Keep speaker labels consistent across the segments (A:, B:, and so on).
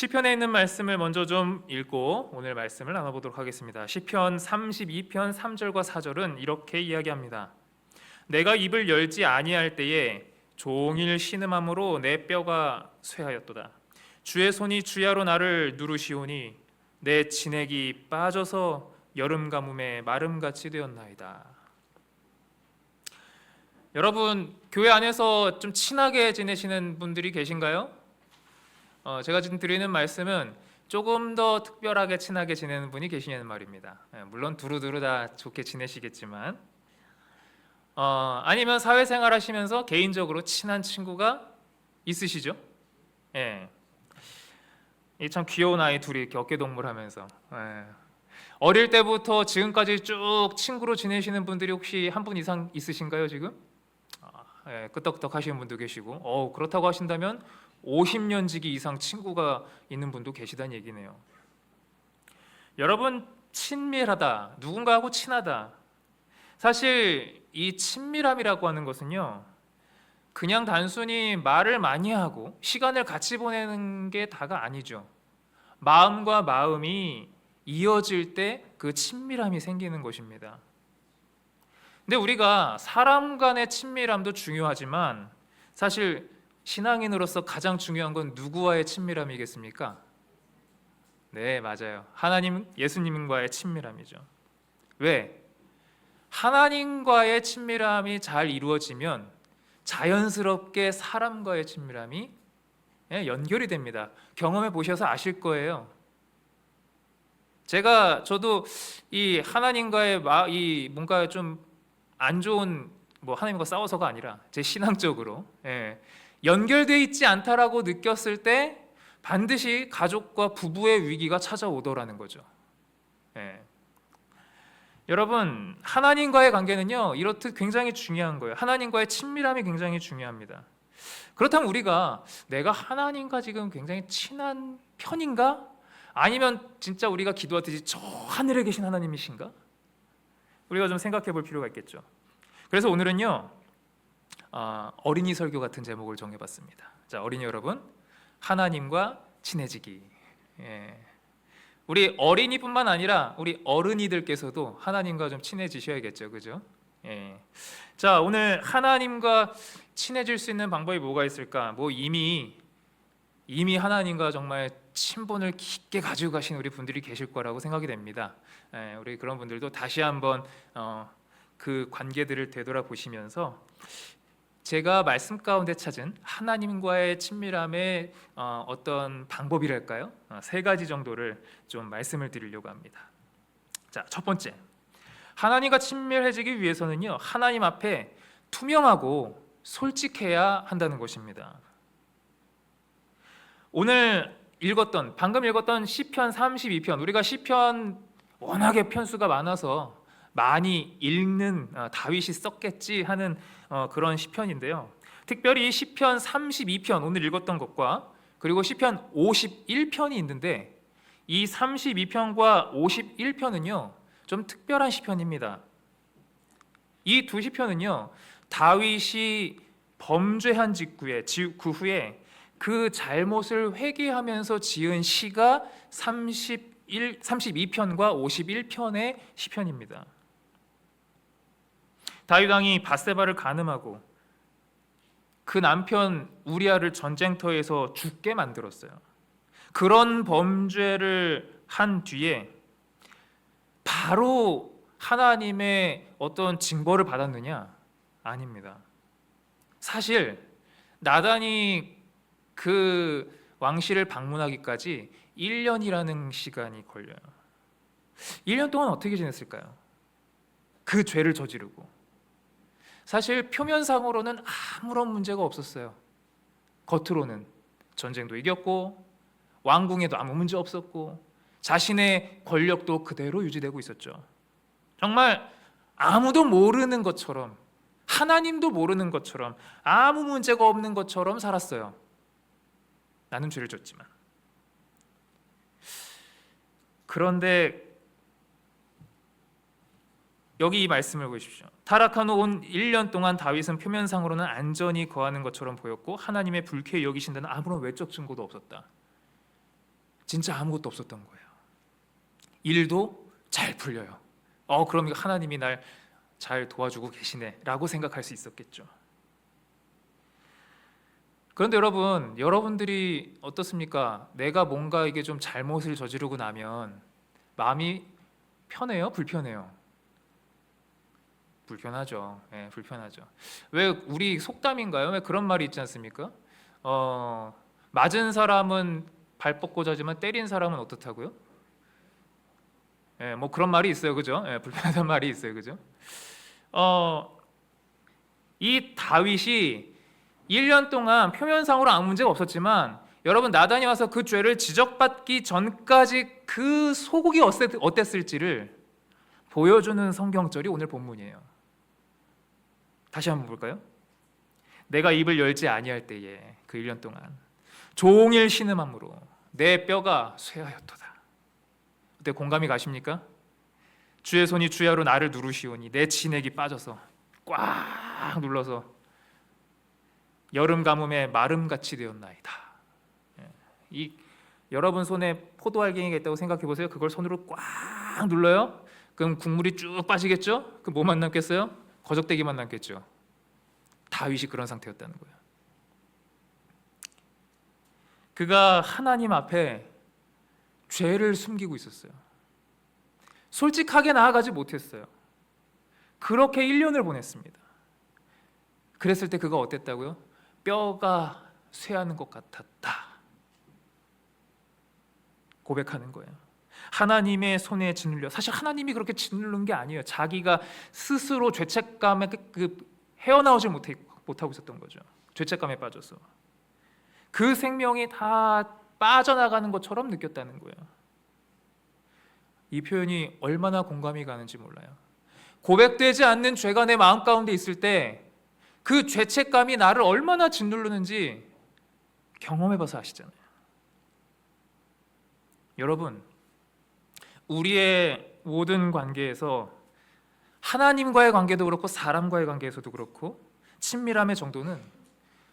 A: 시편에 있는 말씀을 먼저 좀 읽고 오늘 말씀을 나눠보도록 하겠습니다. 시편 32편 3절과 4절은 이렇게 이야기합니다. 내가 입을 열지 아니할 때에 종일 신음함으로 내 뼈가 쇠하였도다. 주의 손이 주야로 나를 누르시오니 내 진액이 빠져서 여름 가뭄에 마름같이 되었나이다. 여러분, 교회 안에서 좀 친하게 지내시는 분들이 계신가요? 제가 지금 드리는 말씀은 조금 더 특별하게 친하게 지내는 분이 계시냐는 말입니다. 물론 두루두루 다 좋게 지내시겠지만 아니면 사회생활 하시면서 개인적으로 친한 친구가 있으시죠? 예. 이 참 귀여운 아이 둘이 이렇게 어깨동무를 하면서 어릴 때부터 지금까지 쭉 친구로 지내시는 분들이 혹시 한 분 이상 있으신가요 지금? 끄떡끄떡 하시는 분도 계시고 그렇다고 하신다면 50년 지기 이상 친구가 있는 분도 계시다는 얘기네요. 여러분, 친밀하다, 누군가하고 친하다, 사실 이 친밀함이라고 하는 것은요, 그냥 단순히 말을 많이 하고 시간을 같이 보내는 게 다가 아니죠. 마음과 마음이 이어질 때 그 친밀함이 생기는 것입니다. 근데 우리가 사람 간의 친밀함도 중요하지만 사실 신앙인으로서 가장 중요한 건 누구와의 친밀함이겠습니까? 네, 맞아요. 하나님, 예수님과의 친밀함이죠. 왜? 하나님과의 친밀함이 잘 이루어지면 자연스럽게 사람과의 친밀함이 연결이 됩니다. 경험해 보셔서 아실 거예요. 저도 이 하나님과의 이 뭔가 좀 안 좋은, 하나님과 싸워서가 아니라 제 신앙적으로 연결되어 있지 않다라고 느꼈을 때 반드시 가족과 부부의 위기가 찾아오더라는 거죠. 여러분, 하나님과의 관계는요, 이렇듯 굉장히 중요한 거예요. 하나님과의 친밀함이 굉장히 중요합니다. 그렇다면 우리가 내가 하나님과 지금 굉장히 친한 편인가? 아니면 진짜 우리가 기도하듯이 저 하늘에 계신 하나님이신가? 우리가 좀 생각해 볼 필요가 있겠죠. 그래서 오늘은요, 어린이 설교 같은 제목을 정해봤습니다. 자, 어린이 여러분, 하나님과 친해지기. 우리 어린이뿐만 아니라 우리 어른이들께서도 하나님과 좀 친해지셔야겠죠, 그죠? 자, 오늘 하나님과 친해질 수 있는 방법이 뭐가 있을까? 이미 하나님과 정말 친분을 깊게 가지고 가신 우리 분들이 계실 거라고 생각이 됩니다. 우리 그런 분들도 다시 한번 그 관계들을 되돌아보시면서 제가 말씀 가운데 찾은 하나님과의 친밀함의 어떤 방법이랄까요? 3가지 정도를 좀 말씀을 드리려고 합니다. 자, 첫 번째, 하나님과 친밀해지기 위해서는요, 하나님 앞에 투명하고 솔직해야 한다는 것입니다. 방금 읽었던 시편 32편, 우리가 시편 워낙에 편수가 많아서 많이 읽는 다윗이 썼겠지 하는 그런 시편인데요. 특별히 시편 32편 오늘 읽었던 것과 그리고 시편 51편이 있는데 이 32편과 51편은요 좀 특별한 시편입니다. 이 두 시편은요 다윗이 범죄한 그 후에 그 잘못을 회개하면서 지은 시가 32편과 51편의 시편입니다. 다윗 왕이 밧세바를 간음하고 그 남편 우리아를 전쟁터에서 죽게 만들었어요. 그런 범죄를 한 뒤에 바로 하나님의 어떤 징벌을 받았느냐? 아닙니다. 사실 나단이 그 왕실을 방문하기까지 1년이라는 시간이 걸려요. 1년 동안 어떻게 지냈을까요? 그 죄를 저지르고. 사실 표면상으로는 아무런 문제가 없었어요. 겉으로는 전쟁도 이겼고 왕궁에도 아무 문제 없었고 자신의 권력도 그대로 유지되고 있었죠. 정말 아무도 모르는 것처럼, 하나님도 모르는 것처럼, 아무 문제가 없는 것처럼 살았어요. 나는 죄를 졌지만. 그런데 여기 이 말씀을 보십시오. 타락한 후 온 1년 동안 다윗은 표면상으로는 안전히 거하는 것처럼 보였고 하나님의 불쾌히 여기신다는 아무런 외적 증거도 없었다. 진짜 아무것도 없었던 거예요. 일도 잘 풀려요. 그럼 하나님이 날 잘 도와주고 계시네 라고 생각할 수 있었겠죠. 그런데 여러분들이 어떻습니까? 내가 뭔가 이게 좀 잘못을 저지르고 나면 마음이 편해요? 불편해요? 불편하죠. 예, 불편하죠. 왜 우리 속담인가요? 왜 그런 말이 있지 않습니까? 맞은 사람은 발 뻗고 자지만 때린 사람은 어떻다고요? 예, 뭐 그런 말이 있어요, 그죠? 예, 불편한 말이 있어요, 그죠? 이 다윗이 1년 동안 표면상으로 아무 문제가 없었지만 여러분 나단이 와서 그 죄를 지적받기 전까지 그 속이 어땠을지를 보여주는 성경절이 오늘 본문이에요. 다시 한번 볼까요? 내가 입을 열지 아니할 때에 그 1년 동안 종일 신음함으로 내 뼈가 쇠하였도다. 그때 공감이 가십니까? 주의 손이 주야로 나를 누르시오니 내 진액이 빠져서 꽉 눌러서 여름 가뭄에 마름같이 되었나이다. 여러분 손에 포도알갱이가 있다고 생각해 보세요. 그걸 손으로 꽉 눌러요. 그럼 국물이 쭉 빠지겠죠? 그 뭐만 남겠어요? 거적대기만 남겠죠. 다윗이 그런 상태였다는 거예요. 그가 하나님 앞에 죄를 숨기고 있었어요. 솔직하게 나아가지 못했어요. 그렇게 1년을 보냈습니다. 그랬을 때 그가 어땠다고요? 뼈가 쇠하는 것 같았다 고백하는 거예요. 하나님의 손에 짓눌려, 사실 하나님이 그렇게 짓누른 게 아니에요. 자기가 스스로 죄책감에 헤어나오지 못하고 있었던 거죠. 죄책감에 빠져서 그 생명이 다 빠져나가는 것처럼 느꼈다는 거예요. 이 표현이 얼마나 공감이 가는지 몰라요. 고백되지 않는 죄가 내 마음 가운데 있을 때 그 죄책감이 나를 얼마나 짓누르는지 경험해봐서 아시잖아요. 여러분, 우리의 모든 관계에서 하나님과의 관계도 그렇고 사람과의 관계에서도 그렇고 친밀함의 정도는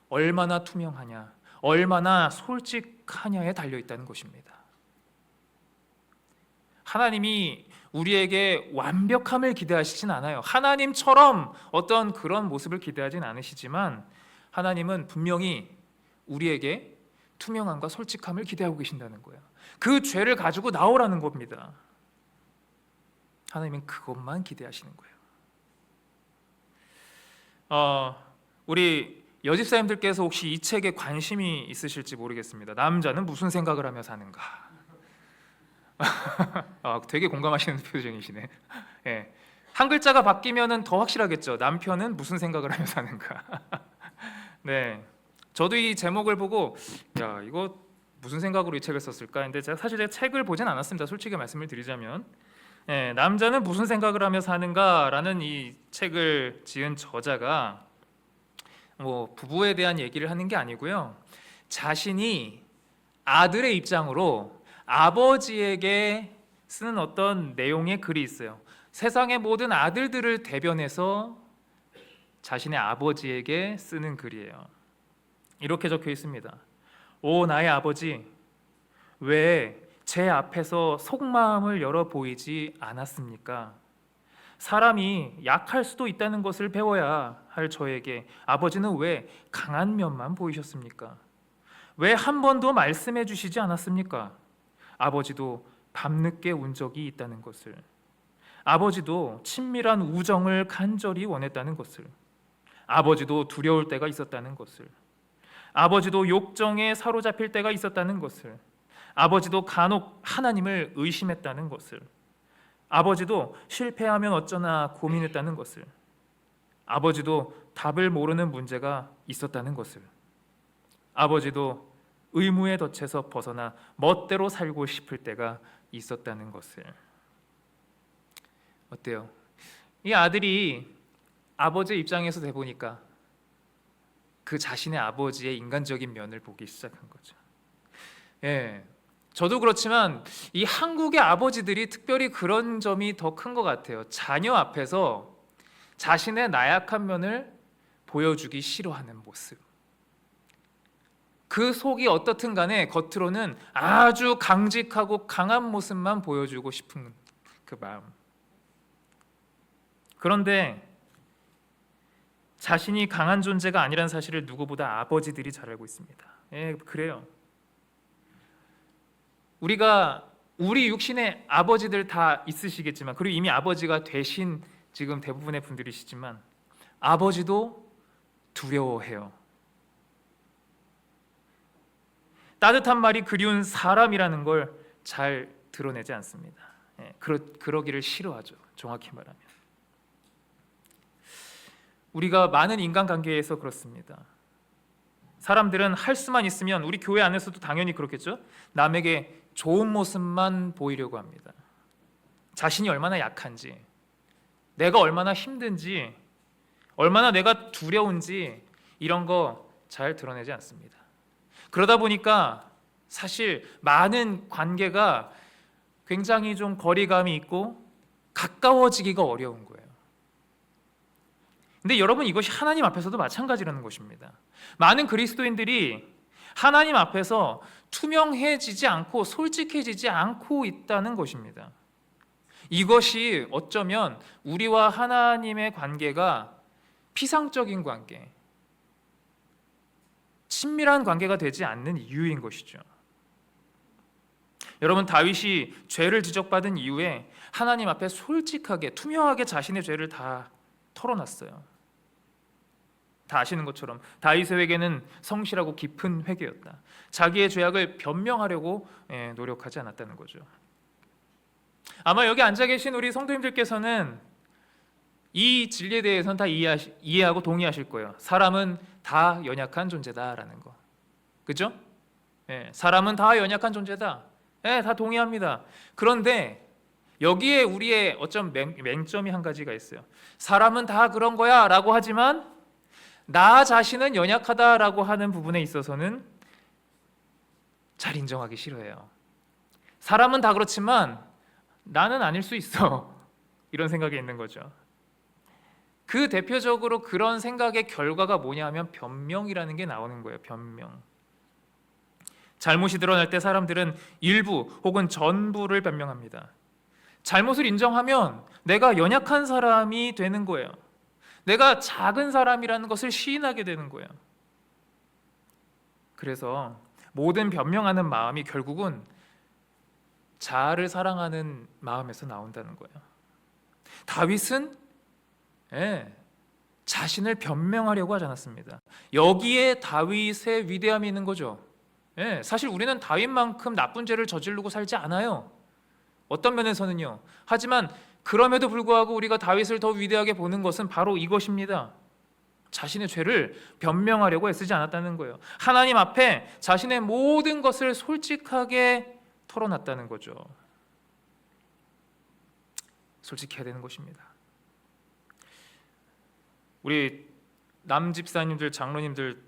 A: 얼마나 투명하냐, 얼마나 솔직하냐에 달려있다는 것입니다. 하나님이 우리에게 완벽함을 기대하시진 않아요. 하나님처럼 어떤 그런 모습을 기대하진 않으시지만 하나님은 분명히 우리에게 투명함과 솔직함을 기대하고 계신다는 거예요. 그 죄를 가지고 나오라는 겁니다. 하나님은 그것만 기대하시는 거예요. 우리 여집사님들께서 혹시 이 책에 관심이 있으실지 모르겠습니다. 남자는 무슨 생각을 하며 사는가? 되게 공감하시는 표정이시네. 예. 한 글자가 바뀌면은 더 확실하겠죠. 남편은 무슨 생각을 하며 사는가? 네, 저도 이 제목을 보고 야 이거 무슨 생각으로 이 책을 썼을까? 근데 사실 제가 책을 보진 않았습니다. 솔직히 말씀을 드리자면, 예, 남자는 무슨 생각을 하며 사는가라는 이 책을 지은 저자가 뭐 부부에 대한 얘기를 하는 게 아니고요. 자신이 아들의 입장으로 아버지에게 쓰는 어떤 내용의 글이 있어요. 세상의 모든 아들들을 대변해서 자신의 아버지에게 쓰는 글이에요. 이렇게 적혀 있습니다. 오 나의 아버지, 왜 제 앞에서 속마음을 열어 보이지 않았습니까? 사람이 약할 수도 있다는 것을 배워야 할 저에게 아버지는 왜 강한 면만 보이셨습니까? 왜 한 번도 말씀해 주시지 않았습니까? 아버지도 밤늦게 운 적이 있다는 것을, 아버지도 친밀한 우정을 간절히 원했다는 것을, 아버지도 두려울 때가 있었다는 것을, 아버지도 욕정에 사로잡힐 때가 있었다는 것을, 아버지도 간혹 하나님을 의심했다는 것을, 아버지도 실패하면 어쩌나 고민했다는 것을, 아버지도 답을 모르는 문제가 있었다는 것을, 아버지도 의무의 덫에서 벗어나 멋대로 살고 싶을 때가 있었다는 것을. 어때요? 이 아들이 아버지의 입장에서 돼보니까 그 자신의 아버지의 인간적인 면을 보기 시작한 거죠. 예, 저도 그렇지만 이 한국의 아버지들이 특별히 그런 점이 더 큰 것 같아요. 자녀 앞에서 자신의 나약한 면을 보여주기 싫어하는 모습. 그 속이 어떻든 간에 겉으로는 아주 강직하고 강한 모습만 보여주고 싶은 그 마음. 그런데 자신이 강한 존재가 아니라는 사실을 누구보다 아버지들이 잘 알고 있습니다. 예, 그래요. 우리 육신의 아버지들 다 있으시겠지만, 그리고 이미 아버지가 되신 지금 대부분의 분들이시지만, 아버지도 두려워해요. 따뜻한 말이 그리운 사람이라는 걸 잘 드러내지 않습니다. 예, 그러기를 싫어하죠. 정확히 말하면 우리가 많은 인간관계에서 그렇습니다. 사람들은 할 수만 있으면, 우리 교회 안에서도 당연히 그렇겠죠. 남에게 좋은 모습만 보이려고 합니다. 자신이 얼마나 약한지, 내가 얼마나 힘든지, 얼마나 내가 두려운지 이런 거 잘 드러내지 않습니다. 그러다 보니까 사실 많은 관계가 굉장히 좀 거리감이 있고 가까워지기가 어려운 거예요. 근데 여러분, 이것이 하나님 앞에서도 마찬가지라는 것입니다. 많은 그리스도인들이 하나님 앞에서 투명해지지 않고 솔직해지지 않고 있다는 것입니다. 이것이 어쩌면 우리와 하나님의 관계가 피상적인 관계, 친밀한 관계가 되지 않는 이유인 것이죠. 여러분, 다윗이 죄를 지적받은 이후에 하나님 앞에 솔직하게 투명하게 자신의 죄를 다 털어놨어요. 다 아시는 것처럼 다윗의 회개는 성실하고 깊은 회개였다. 자기의 죄악을 변명하려고 노력하지 않았다는 거죠. 아마 여기 앉아 계신 우리 성도님들께서는 이 진리에 대해서는 다 이해하고 동의하실 거예요. 사람은 다 연약한 존재다라는 거, 그죠? 사람은 다 연약한 존재다. 다 동의합니다. 그런데 여기에 우리의 어쩜 맹점이 한 가지가 있어요. 사람은 다 그런 거야 라고 하지만 나 자신은 연약하다라고 하는 부분에 있어서는 잘 인정하기 싫어해요. 사람은 다 그렇지만 나는 아닐 수 있어, 이런 생각이 있는 거죠. 그 대표적으로 그런 생각의 결과가 뭐냐면 변명이라는 게 나오는 거예요. 변명. 잘못이 드러날 때 사람들은 일부 혹은 전부를 변명합니다. 잘못을 인정하면 내가 연약한 사람이 되는 거예요. 내가 작은 사람이라는 것을 시인하게 되는 거예요. 그래서 모든 변명하는 마음이 결국은 자아를 사랑하는 마음에서 나온다는 거예요. 다윗은 자신을 변명하려고 하지 않았습니다. 여기에 다윗의 위대함이 있는 거죠. 사실 우리는 다윗만큼 나쁜 죄를 저지르고 살지 않아요. 어떤 면에서는요. 하지만 그럼에도 불구하고 우리가 다윗을 더 위대하게 보는 것은 바로 이것입니다. 자신의 죄를 변명하려고 애쓰지 않았다는 거예요. 하나님 앞에 자신의 모든 것을 솔직하게 털어놨다는 거죠. 솔직해야 되는 것입니다. 우리 남집사님들, 장로님들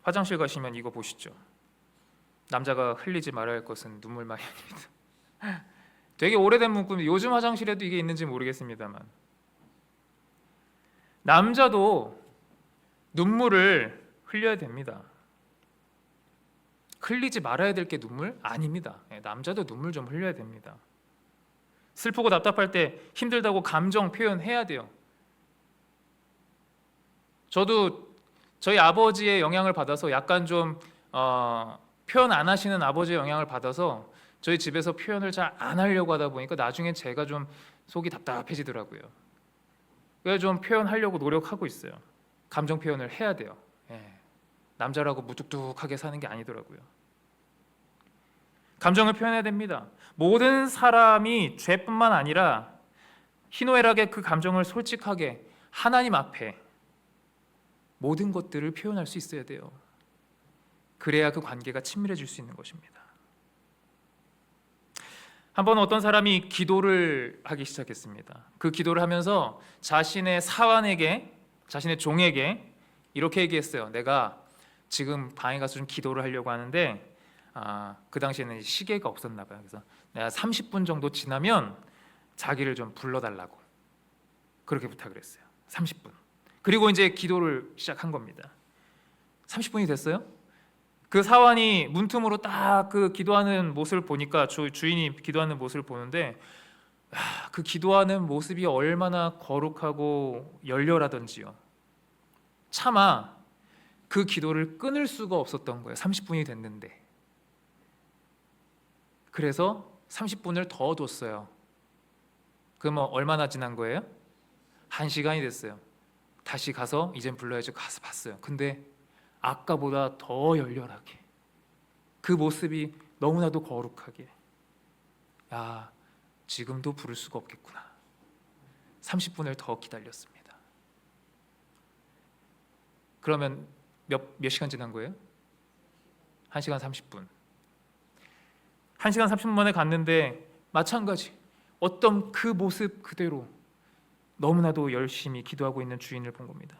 A: 화장실 가시면 이거 보시죠. 남자가 흘리지 말아야 할 것은 눈물만이 아닙니다. 되게 오래된 문구인데 요즘 화장실에도 이게 있는지 모르겠습니다만, 남자도 눈물을 흘려야 됩니다. 흘리지 말아야 될 게 눈물? 아닙니다. 남자도 눈물 좀 흘려야 됩니다. 슬프고 답답할 때 힘들다고 감정 표현해야 돼요. 저도 저희 아버지의 영향을 받아서 약간 좀 표현 안 하시는 아버지의 영향을 받아서 저희 집에서 표현을 잘 안 하려고 하다 보니까 나중에 제가 좀 속이 답답해지더라고요. 그래서 좀 표현하려고 노력하고 있어요. 감정 표현을 해야 돼요. 남자라고 무뚝뚝하게 사는 게 아니더라고요. 감정을 표현해야 됩니다. 모든 사람이 죄뿐만 아니라 희노애락의 그 감정을 솔직하게 하나님 앞에 모든 것들을 표현할 수 있어야 돼요. 그래야 그 관계가 친밀해질 수 있는 것입니다. 한번 어떤 사람이 기도를 하기 시작했습니다. 그 기도를 하면서 자신의 사환에게, 자신의 종에게 이렇게 얘기했어요. 내가 지금 방에 가서 좀 기도를 하려고 하는데 그 당시에는 시계가 없었나 봐요. 그래서 내가 30분 정도 지나면 자기를 좀 불러달라고 그렇게 부탁을 했어요. 30분. 그리고 이제 기도를 시작한 겁니다. 30분이 됐어요. 그 사환이 문틈으로 딱 그 기도하는 모습을 보니까 주인이 기도하는 모습을 보는데 그 기도하는 모습이 얼마나 거룩하고 열렬하던지요. 차마 그 기도를 끊을 수가 없었던 거예요. 30분이 됐는데. 그래서 30분을 더 뒀어요. 그러면 얼마나 지난 거예요? 1시간이 됐어요. 다시 가서 이젠 불러야죠. 가서 봤어요. 근데 아까보다 더 열렬하게, 그 모습이 너무나도 거룩하게, 야, 지금도 부를 수가 없겠구나. 30분을 더 기다렸습니다. 그러면 몇 시간 지난 거예요? 1시간 30분. 1시간 30분 만에 갔는데 마찬가지, 어떤 그 모습 그대로 너무나도 열심히 기도하고 있는 주인을 본 겁니다.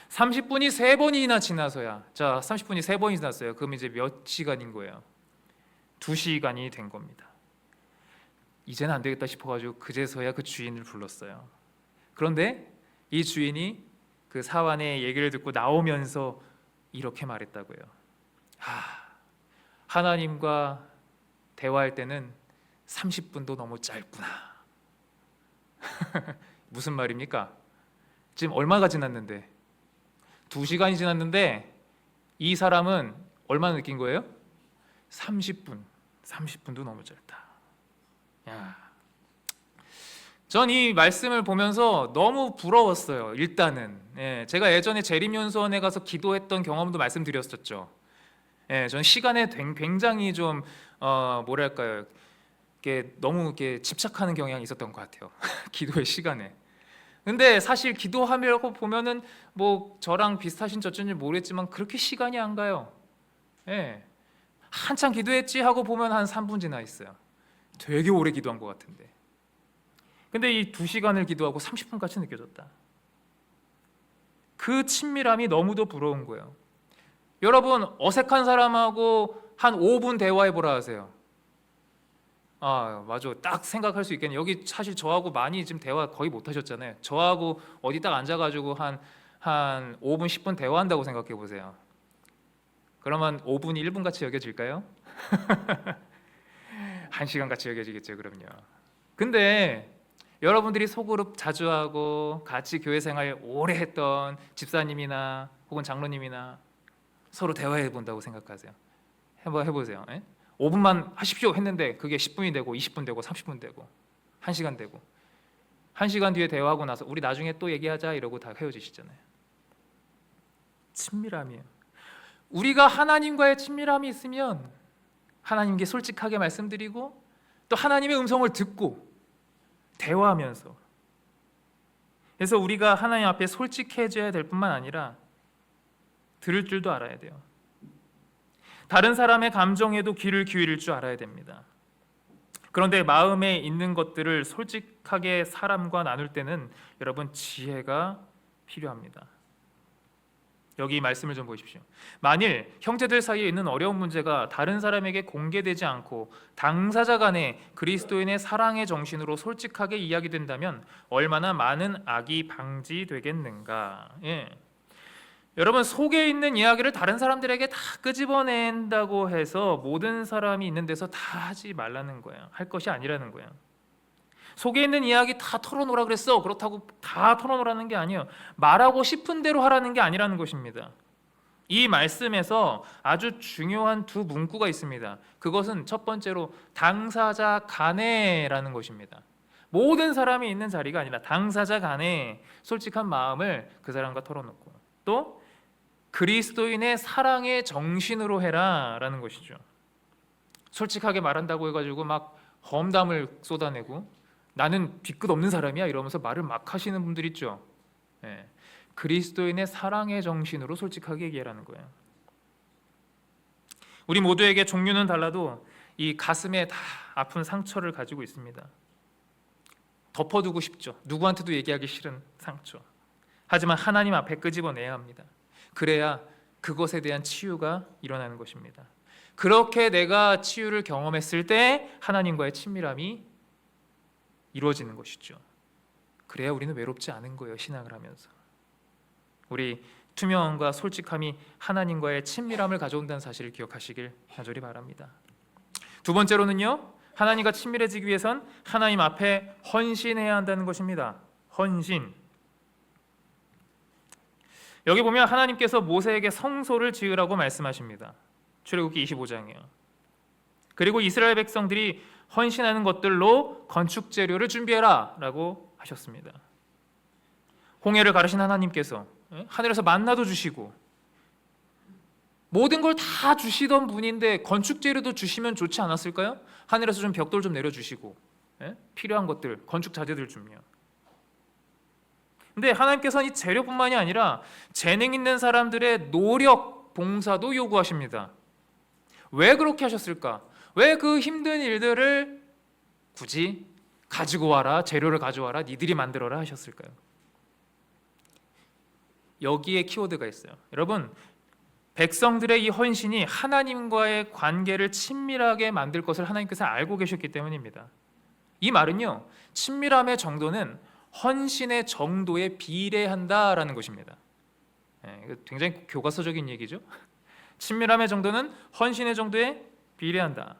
A: 30분이 3번이나 지나서야, 자, 30분이 3번이 지났어요. 그럼 이제 몇 시간인 거예요? 2시간이 된 겁니다. 이제는 안 되겠다 싶어가지고 그제서야 그 주인을 불렀어요. 그런데 이 주인이 그 사환의 얘기를 듣고 나오면서 이렇게 말했다고요. 하나님과 대화할 때는 30분도 너무 짧구나. 무슨 말입니까? 지금 얼마가 지났는데, 2시간이 지났는데 이 사람은 얼마나 느낀 거예요? 30분도 너무 짧다. 전 이 말씀을 보면서 너무 부러웠어요. 일단은 제가 예전에 재림연수원에 가서 기도했던 경험도 말씀드렸었죠. 저는 시간에 굉장히 좀 뭐랄까요, 이렇게 너무 이렇게 집착하는 경향이 있었던 것 같아요. 기도의 시간에. 근데 사실 기도하려고 보면은 뭐 저랑 비슷하신 저쯤인지 모르겠지만 그렇게 시간이 안 가요. 한참 기도했지 하고 보면 한 3분 지나 있어요. 되게 오래 기도한 것 같은데. 근데 이 2시간을 기도하고 30분 같이 느껴졌다. 그 친밀함이 너무도 부러운 거예요. 여러분, 어색한 사람하고 한 5분 대화해 보라 하세요. 맞아, 딱 생각할 수 있겠네요. 여기 사실 저하고 많이 지금 대화 거의 못 하셨잖아요. 저하고 어디 딱 앉아가지고 한 5분 10분 대화한다고 생각해 보세요. 그러면 5분이 1분 같이 여겨질까요? 1시간 같이 여겨지겠죠. 그럼요. 근데 여러분들이 소그룹 자주 하고 같이 교회 생활 오래 했던 집사님이나 혹은 장로님이나 서로 대화해 본다고 생각하세요. 해보세요. 5분만 하십시오 했는데 그게 10분이 되고 20분 되고 30분 되고 1시간 되고, 1시간 뒤에 대화하고 나서 우리 나중에 또 얘기하자 이러고 다 헤어지시잖아요. 친밀함이에요. 우리가 하나님과의 친밀함이 있으면 하나님께 솔직하게 말씀드리고 또 하나님의 음성을 듣고 대화하면서, 그래서 우리가 하나님 앞에 솔직해져야 될 뿐만 아니라 들을 줄도 알아야 돼요. 다른 사람의 감정에도 귀를 기울일 줄 알아야 됩니다. 그런데 마음에 있는 것들을 솔직하게 사람과 나눌 때는 여러분 지혜가 필요합니다. 여기 말씀을 좀 보십시오. 만일 형제들 사이에 있는 어려운 문제가 다른 사람에게 공개되지 않고 당사자 간에 그리스도인의 사랑의 정신으로 솔직하게 이야기된다면 얼마나 많은 악이 방지되겠는가. 여러분, 속에 있는 이야기를 다른 사람들에게 다 끄집어낸다고 해서 모든 사람이 있는 데서 다 하지 말라는 거예요. 할 것이 아니라는 거예요. 속에 있는 이야기 다 털어놓으라 그랬어. 그렇다고 다 털어놓으라는 게 아니에요. 말하고 싶은 대로 하라는 게 아니라는 것입니다. 이 말씀에서 아주 중요한 두 문구가 있습니다. 그것은 첫 번째로 당사자 간에라는 것입니다. 모든 사람이 있는 자리가 아니라 당사자 간에 솔직한 마음을 그 사람과 털어놓고, 또 그리스도인의 사랑의 정신으로 해라라는 것이죠. 솔직하게 말한다고 해가지고 막 험담을 쏟아내고 나는 뒤끝 없는 사람이야 이러면서 말을 막 하시는 분들 있죠. 그리스도인의 사랑의 정신으로 솔직하게 얘기하라는 거예요. 우리 모두에게 종류는 달라도 이 가슴에 다 아픈 상처를 가지고 있습니다. 덮어두고 싶죠. 누구한테도 얘기하기 싫은 상처. 하지만 하나님 앞에 끄집어내야 합니다. 그래야 그것에 대한 치유가 일어나는 것입니다. 그렇게 내가 치유를 경험했을 때 하나님과의 친밀함이 이루어지는 것이죠. 그래야 우리는 외롭지 않은 거예요. 신앙을 하면서. 우리 투명함과 솔직함이 하나님과의 친밀함을 가져온다는 사실을 기억하시길 간절히 바랍니다. 두 번째로는요, 하나님과 친밀해지기 위해선 하나님 앞에 헌신해야 한다는 것입니다. 헌신. 여기 보면 하나님께서 모세에게 성소를 지으라고 말씀하십니다. 출애굽기 25장이요. 그리고 이스라엘 백성들이 헌신하는 것들로 건축 재료를 준비해라 라고 하셨습니다. 홍해를 가르신 하나님께서 하늘에서 만나도 주시고 모든 걸 다 주시던 분인데 건축 재료도 주시면 좋지 않았을까요? 하늘에서 좀 벽돌 좀 내려주시고 필요한 것들, 건축 자재들 좀요. 근데 하나님께서는 이 재료뿐만이 아니라 재능 있는 사람들의 노력, 봉사도 요구하십니다. 왜 그렇게 하셨을까? 왜 그 힘든 일들을 굳이 가지고 와라, 재료를 가져와라, 니들이 만들어라 하셨을까요? 여기에 키워드가 있어요. 여러분, 백성들의 이 헌신이 하나님과의 관계를 친밀하게 만들 것을 하나님께서 알고 계셨기 때문입니다. 이 말은요, 친밀함의 정도는 헌신의 정도에 비례한다라는 것입니다. 굉장히 교과서적인 얘기죠. 친밀함의 정도는 헌신의 정도에 비례한다.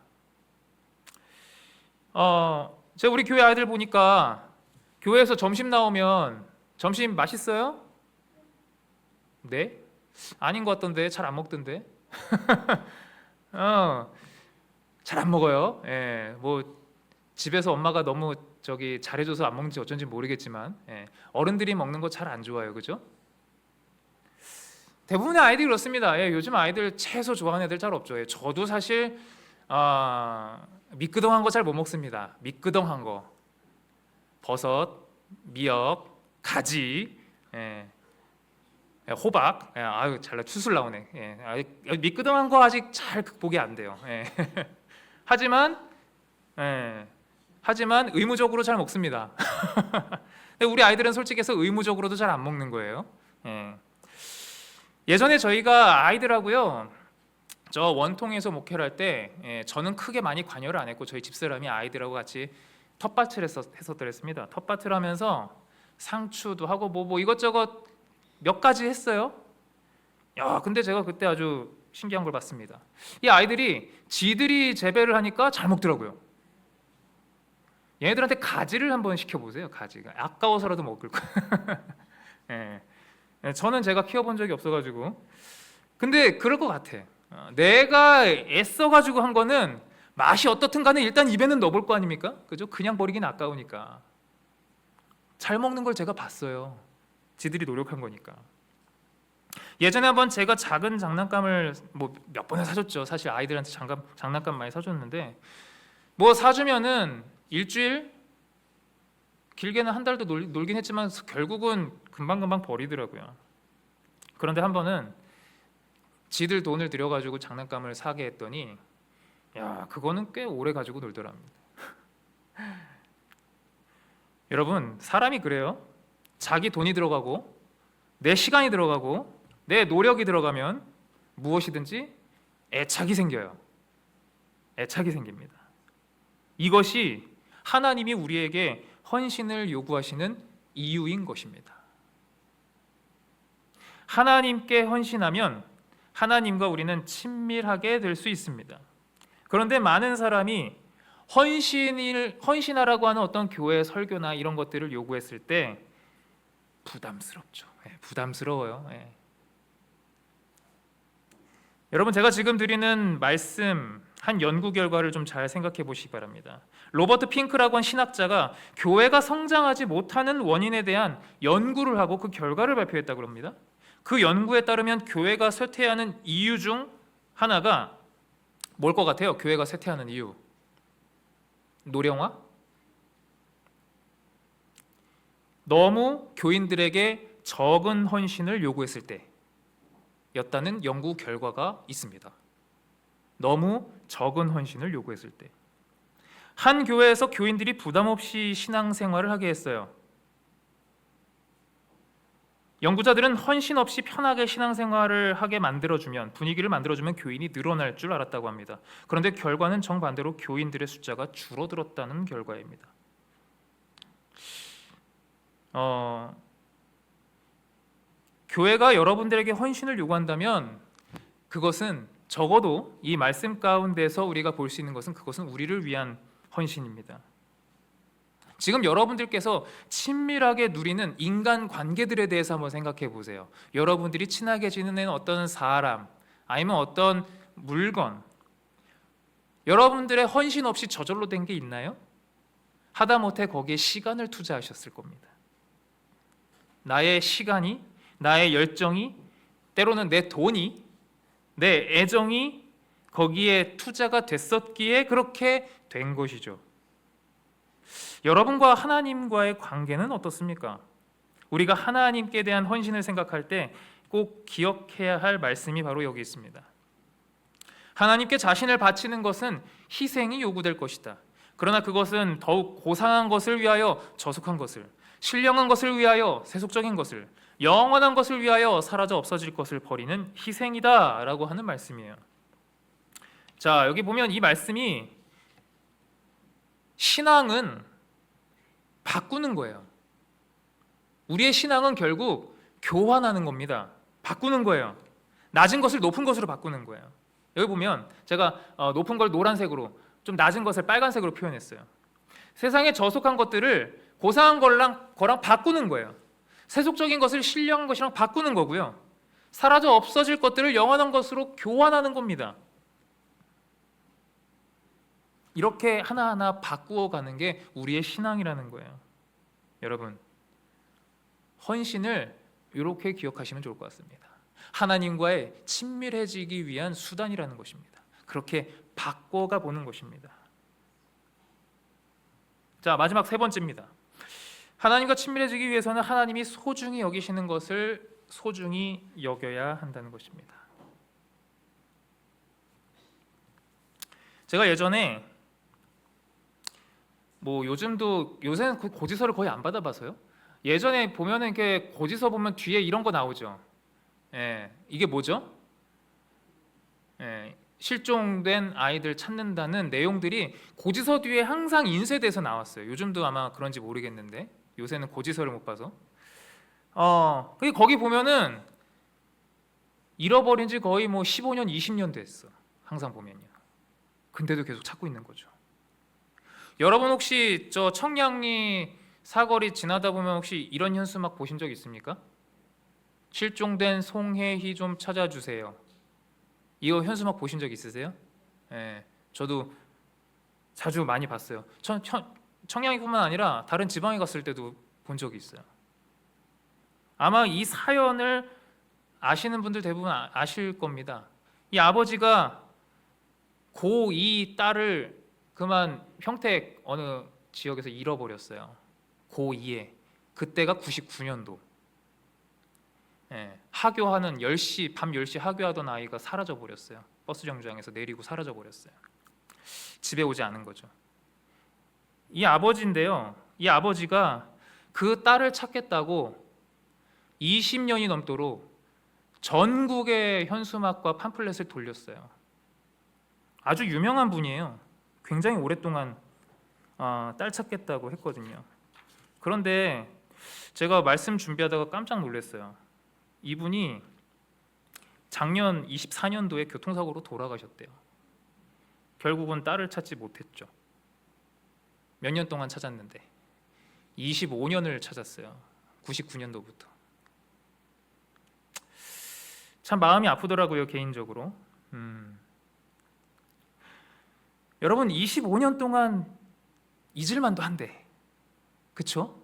A: 제가 우리 교회 아이들 보니까 교회에서 점심 나오면 점심 맛있어요? 네? 아닌 것 같던데, 잘 안 먹던데. 잘 안 먹어요. 뭐 집에서 엄마가 너무 잘해줘서 안 먹는지 어쩐지 모르겠지만 어른들이 먹는 거 잘 안 좋아해요, 그죠? 대부분의 아이들이 그렇습니다. 요즘 아이들 채소 좋아하는 애들 잘 없죠. 저도 사실 미끄덩한 거 잘 못 먹습니다. 미끄덩한 거, 버섯, 미역, 가지, 호박, 아유 잘나 추술 나오네. 미끄덩한 거 아직 잘 극복이 안 돼요. 하지만 의무적으로 잘 먹습니다. 근데 우리 아이들은 솔직히 해서 의무적으로도 잘 안 먹는 거예요. 예전에 저희가 아이들하고요, 저 원통에서 목회를 할 때 저는 크게 많이 관여를 안 했고 저희 집사람이 아이들하고 같이 텃밭을 했었더랬습니다. 텃밭을 하면서 상추도 하고 뭐 이것저것 몇 가지 했어요. 근데 제가 그때 아주 신기한 걸 봤습니다. 이 아이들이 지들이 재배를 하니까 잘 먹더라고요. 얘네들한테 가지를 한번 시켜보세요. 가지가 아까워서라도 먹을 거예요. 저는 제가 키워본 적이 없어가지고. 근데 그럴 것 같아. 내가 애써가지고 한 거는 맛이 어떻든 간에 일단 입에는 넣어볼 거 아닙니까? 그죠? 그냥 버리긴 아까우니까. 잘 먹는 걸 제가 봤어요. 지들이 노력한 거니까. 예전에 한번 제가 작은 장난감을 몇 번을 사줬죠. 사실 아이들한테 장난감 많이 사줬는데 뭐 사주면은 일주일, 길게는 한 달도 놀긴 했지만 결국은 금방금방 버리더라고요. 그런데 한 번은 지들 돈을 들여가지고 장난감을 사게 했더니 그거는 꽤 오래 가지고 놀더랍니다. 여러분, 사람이 그래요. 자기 돈이 들어가고 내 시간이 들어가고 내 노력이 들어가면 무엇이든지 애착이 생겨요. 애착이 생깁니다. 이것이 하나님이 우리에게 헌신을 요구하시는 이유인 것입니다. 하나님께 헌신하면 하나님과 우리는 친밀하게 될 수 있습니다. 그런데 많은 사람이 헌신하라고 하는 어떤 교회 설교나 이런 것들을 요구했을 때 부담스럽죠. 부담스러워요. 여러분, 제가 지금 드리는 말씀 한 연구 결과를 좀 잘 생각해 보시기 바랍니다. 로버트 핑크라고 한 신학자가 교회가 성장하지 못하는 원인에 대한 연구를 하고 그 결과를 발표했다고 합니다. 그 연구에 따르면 교회가 쇠퇴하는 이유 중 하나가 뭘 것 같아요? 교회가 쇠퇴하는 이유. 노령화? 너무 교인들에게 적은 헌신을 요구했을 때였다는 연구 결과가 있습니다. 너무 적은 헌신을 요구했을 때. 한 교회에서 교인들이 부담 없이 신앙생활을 하게 했어요. 연구자들은 헌신 없이 편하게 신앙생활을 하게 만들어주면, 분위기를 만들어주면 교인이 늘어날 줄 알았다고 합니다. 그런데 결과는 정반대로 교인들의 숫자가 줄어들었다는 결과입니다. 교회가 여러분들에게 헌신을 요구한다면 그것은 적어도 이 말씀 가운데서 우리가 볼 수 있는 것은 그것은 우리를 위한 헌신입니다. 지금 여러분들께서 친밀하게 누리는 인간 관계들에 대해서 한번 생각해 보세요. 여러분들이 친하게 지내는 어떤 사람, 아니면 어떤 물건, 여러분들의 헌신 없이 저절로 된 게 있나요? 하다못해 거기에 시간을 투자하셨을 겁니다. 나의 시간이, 나의 열정이, 때로는 내 돈이, 내 애정이 거기에 투자가 됐었기에 그렇게 된 것이죠. 여러분과 하나님과의 관계는 어떻습니까? 우리가 하나님께 대한 헌신을 생각할 때 꼭 기억해야 할 말씀이 바로 여기 있습니다. 하나님께 자신을 바치는 것은 희생이 요구될 것이다. 그러나 그것은 더욱 고상한 것을 위하여 저속한 것을, 신령한 것을 위하여 세속적인 것을, 영원한 것을 위하여 사라져 없어질 것을 버리는 희생이다 라고 하는 말씀이에요. 자, 여기 보면 이 말씀이 신앙은 바꾸는 거예요. 우리의 신앙은 결국 교환하는 겁니다. 바꾸는 거예요. 낮은 것을 높은 것으로 바꾸는 거예요. 여기 보면 제가 높은 걸 노란색으로, 좀 낮은 것을 빨간색으로 표현했어요. 세상의 저속한 것들을 고상한 거랑 바꾸는 거예요. 세속적인 것을 신령한 것이랑 바꾸는 거고요. 사라져 없어질 것들을 영원한 것으로 교환하는 겁니다. 이렇게 하나하나 바꾸어가는 게 우리의 신앙이라는 거예요. 여러분, 헌신을 이렇게 기억하시면 좋을 것 같습니다. 하나님과의 친밀해지기 위한 수단이라는 것입니다. 그렇게 바꿔가 보는 것입니다. 자, 마지막 세 번째입니다. 하나님과 친밀해지기 위해서는 하나님이 소중히 여기시는 것을 소중히 여겨야 한다는 것입니다. 제가 예전에 요새는 고지서를 거의 안 받아봐서요. 예전에 보면은 이렇게 고지서 보면 뒤에 이런 거 나오죠. 이게 뭐죠? 실종된 아이들 찾는다는 내용들이 고지서 뒤에 항상 인쇄돼서 나왔어요. 요즘도 아마 그런지 모르겠는데 요새는 고지서를 못 봐서. 거기 보면은 잃어버린 지 거의 15년, 20년 됐어. 항상 보면요. 근데도 계속 찾고 있는 거죠. 여러분 혹시 저 청량리 사거리 지나다 보면 혹시 이런 현수막 보신 적 있습니까? 실종된 송혜희 좀 찾아주세요. 이거 현수막 보신 적 있으세요? 저도 자주 많이 봤어요. 청량리뿐만 아니라 다른 지방에 갔을 때도 본 적이 있어요. 아마 이 사연을 아시는 분들 대부분 아실 겁니다. 이 아버지가 고2 딸을 그만 평택 어느 지역에서 잃어버렸어요. 고2에. 그때가 99년도. 하교하는 밤 10시 하교하던 아이가 사라져 버렸어요. 버스 정류장에서 내리고 사라져 버렸어요. 집에 오지 않은 거죠. 이 아버지인데요. 이 아버지가 그 딸을 찾겠다고 20년이 넘도록 전국의 현수막과 팜플렛을 돌렸어요. 아주 유명한 분이에요. 굉장히 오랫동안 딸 찾겠다고 했거든요. 그런데 제가 말씀 준비하다가 깜짝 놀랐어요. 이분이 작년 24년도에 교통사고로 돌아가셨대요. 결국은 딸을 찾지 못했죠. 몇 년 동안 찾았는데 25년을 찾았어요. 99년도부터. 참 마음이 아프더라고요, 개인적으로. 여러분 25년 동안 잊을만도 한데, 그쵸?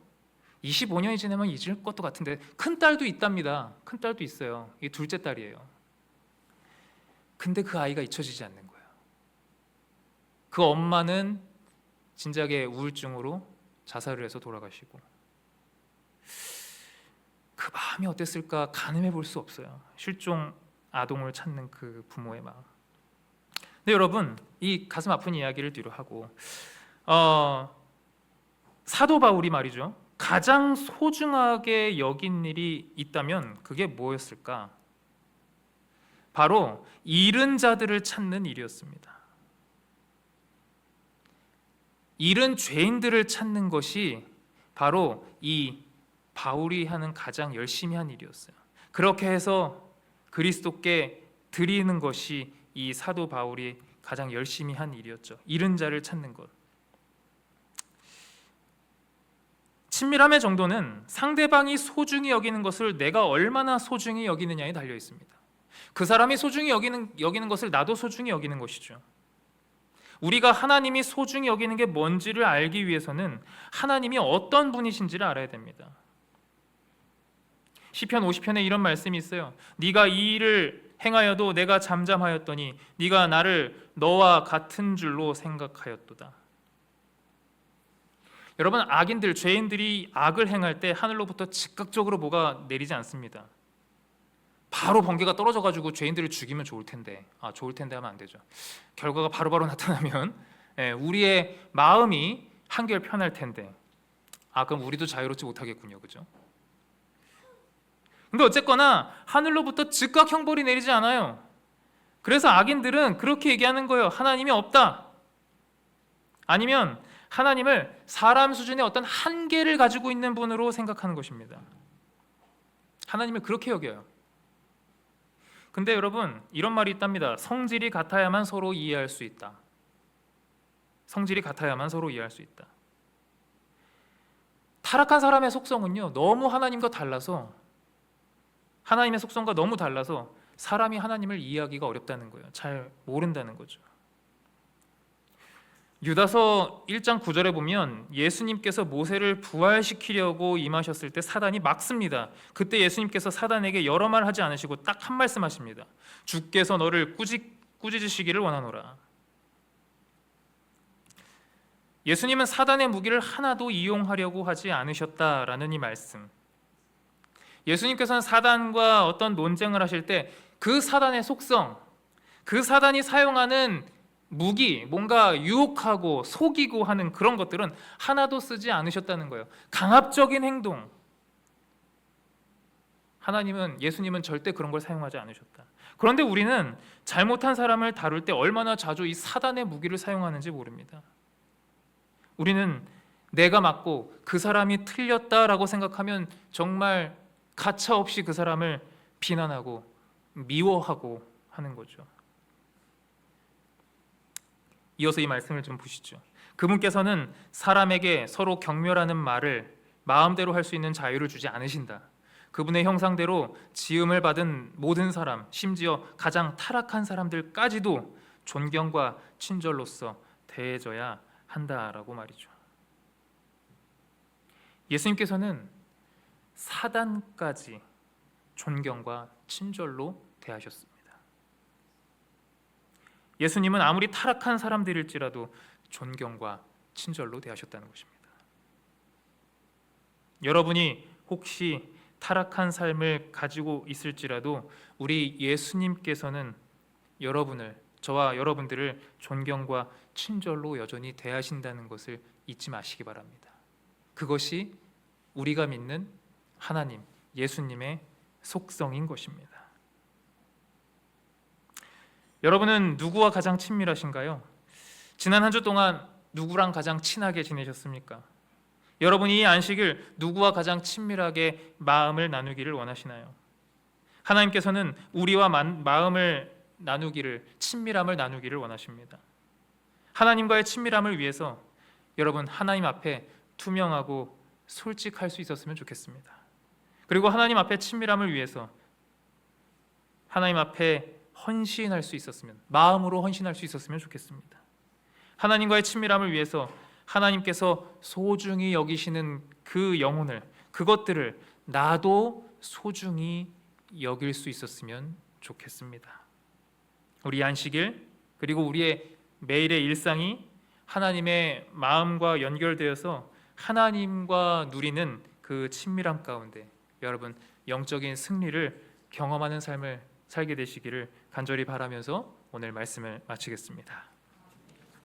A: 25년이 지나면 잊을 것도 같은데 큰 딸도 있답니다. 큰 딸도 있어요. 이게 둘째 딸이에요. 근데 그 아이가 잊혀지지 않는 거예요. 그 엄마는 진작에 우울증으로 자살을 해서 돌아가시고, 그 마음이 어땠을까 가늠해 볼 수 없어요. 실종 아동을 찾는 그 부모의 마음. 근데 여러분, 이 가슴 아픈 이야기를 뒤로 하고 사도 바울이 말이죠, 가장 소중하게 여긴 일이 있다면 그게 뭐였을까? 바로 잃은 자들을 찾는 일이었습니다. 잃은 죄인들을 찾는 것이 바로 이 바울이 하는 가장 열심히 한 일이었어요. 그렇게 해서 그리스도께 드리는 것이 이 사도 바울이 가장 열심히 한 일이었죠. 잃은 자를 찾는 것. 친밀함의 정도는 상대방이 소중히 여기는 것을 내가 얼마나 소중히 여기느냐에 달려 있습니다. 그 사람이 소중히 여기는 것을 나도 소중히 여기는 것이죠. 우리가 하나님이 소중히 여기는 게 뭔지를 알기 위해서는 하나님이 어떤 분이신지를 알아야 됩니다. 시편 50편에 이런 말씀이 있어요. 네가 이 일을 행하여도 내가 잠잠하였더니 네가 나를 너와 같은 줄로 생각하였도다. 여러분, 악인들, 죄인들이 악을 행할 때 하늘로부터 즉각적으로 뭐가 내리지 않습니다. 바로 번개가 떨어져가지고 죄인들을 죽이면 좋을 텐데 하면 안 되죠. 결과가 바로바로 나타나면 우리의 마음이 한결 편할 텐데 그럼 우리도 자유롭지 못하겠군요. 그죠? 근데 어쨌거나 하늘로부터 즉각 형벌이 내리지 않아요. 그래서 악인들은 그렇게 얘기하는 거예요. 하나님이 없다. 아니면 하나님을 사람 수준의 어떤 한계를 가지고 있는 분으로 생각하는 것입니다. 하나님을 그렇게 여겨요. 근데 여러분, 이런 말이 있답니다. 성질이 같아야만 서로 이해할 수 있다. 성질이 같아야만 서로 이해할 수 있다. 타락한 사람의 속성은요, 너무 하나님과 달라서, 하나님의 속성과 너무 달라서 사람이 하나님을 이해하기가 어렵다는 거예요. 잘 모른다는 거죠. 유다서 1장 9절에 보면 예수님께서 모세를 부활시키려고 임하셨을 때 사단이 막습니다. 그때 예수님께서 사단에게 여러 말 하지 않으시고 딱 한 말씀 하십니다. 주께서 너를 꾸짖으시기를 원하노라. 예수님은 사단의 무기를 하나도 이용하려고 하지 않으셨다라는 이 말씀. 예수님께서는 사단과 어떤 논쟁을 하실 때 그 사단의 속성, 그 사단이 사용하는 무기, 뭔가 유혹하고 속이고 하는 그런 것들은 하나도 쓰지 않으셨다는 거예요. 강압적인 행동. 예수님은 절대 그런 걸 사용하지 않으셨다. 그런데 우리는 잘못한 사람을 다룰 때 얼마나 자주 이 사단의 무기를 사용하는지 모릅니다. 우리는 내가 맞고 그 사람이 틀렸다라고 생각하면 정말 가차없이 그 사람을 비난하고 미워하고 하는 거죠. 이어서 이 말씀을 좀 보시죠. 그분께서는 사람에게 서로 경멸하는 말을 마음대로 할 수 있는 자유를 주지 않으신다. 그분의 형상대로 지음을 받은 모든 사람, 심지어 가장 타락한 사람들까지도 존경과 친절로서 대해져야 한다라고 말이죠. 예수님께서는 사단까지 존경과 친절로 대하셨습니다. 예수님은 아무리 타락한 사람들일지라도 존경과 친절로 대하셨다는 것입니다. 여러분이 혹시 타락한 삶을 가지고 있을지라도 우리 예수님께서는 저와 여러분들을 존경과 친절로 여전히 대하신다는 것을 잊지 마시기 바랍니다. 그것이 우리가 믿는 하나님, 예수님의 속성인 것입니다. 여러분은 누구와 가장 친밀하신가요? 지난 한 주 동안 누구랑 가장 친하게 지내셨습니까? 여러분이 이 안식일 누구와 가장 친밀하게 마음을 나누기를 원하시나요? 하나님께서는 우리와 마음을 나누기를, 친밀함을 나누기를 원하십니다. 하나님과의 친밀함을 위해서 여러분 하나님 앞에 투명하고 솔직할 수 있었으면 좋겠습니다. 그리고 하나님 앞에 친밀함을 위해서 하나님 앞에 헌신할 수 있었으면, 마음으로 헌신할 수 있었으면 좋겠습니다. 하나님과의 친밀함을 위해서 하나님께서 소중히 여기시는 그 영혼을, 그것들을 나도 소중히 여길 수 있었으면 좋겠습니다. 우리 안식일 그리고 우리의 매일의 일상이 하나님의 마음과 연결되어서 하나님과 누리는 그 친밀함 가운데 여러분 영적인 승리를 경험하는 삶을 살게 되시기를 간절히 바라면서 오늘 말씀을 마치겠습니다.